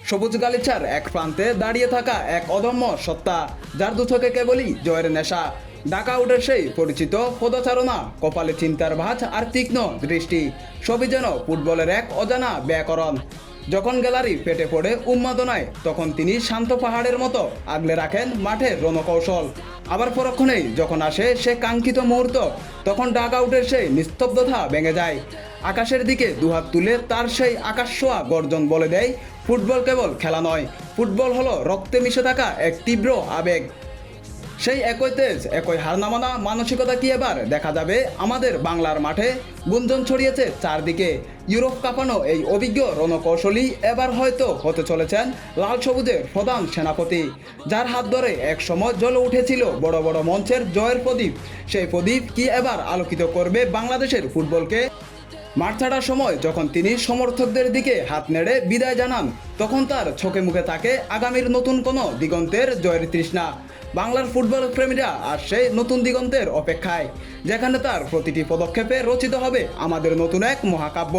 সবুজ গালিচার এক প্রান্তে দাঁড়িয়ে থাকা এক অদম্য সত্তা, যার দুচোখে কেবলই জয়ের নেশা। ঢাকা আউটের সেই পরিচিত পদচারণা, কপালে চিন্তার ভাঁজ আর তীক্ষ্ণ দৃষ্টি, সবই যেন ফুটবলের এক অজানা ব্যাকরণ। যখন গ্যালারি ফেটে পড়ে উন্মাদনায়, তখন তিনি শান্ত পাহাড়ের মতো আগলে রাখেন মাঠের রণকৌশল। আবার পরক্ষণেই যখন আসে সে কাঙ্ক্ষিত মুহূর্ত, তখন ডাগ আউটের সেই নিস্তব্ধতা ভেঙে যায়। আকাশের দিকে দুহাত তুলে তার সেই আকাশ ছোঁয়া গর্জন বলে দেয়, ফুটবল কেবল খেলা নয়, ফুটবল হলো রক্তে মিশে থাকা এক তীব্র আবেগ। সেই একই তেজ, একই হার না মানা মানসিকতা কি এবার দেখা যাবে আমাদের বাংলার মাঠে? গুঞ্জন ছড়িয়েছে চারদিকে, ইউরোপ কাঁপানো এই অভিজ্ঞ রণকৌশলী এবার হয়তো হতে চলেছেন লাল সবুজের প্রধান সেনাপতি, যার হাত ধরে একসময় জ্বলে উঠেছিল বড় বড় মঞ্চের জয়ের প্রদীপ। সেই প্রদীপ কি এবার আলোকিত করবে বাংলাদেশের ফুটবলকে? মাঠ ছাড়ার সময় যখন তিনি সমর্থকদের দিকে হাত নেড়ে বিদায় জানান, তখন তার চোখে মুখে থাকে আগামীর নতুন কোনো দিগন্তের জয়ের তৃষ্ণা। বাংলার ফুটবল প্রেমীরা আর সেই নতুন দিগন্তের অপেক্ষায়, যেখানে তার প্রতিটি পদক্ষেপে রচিত হবে আমাদের নতুন এক মহাকাব্য।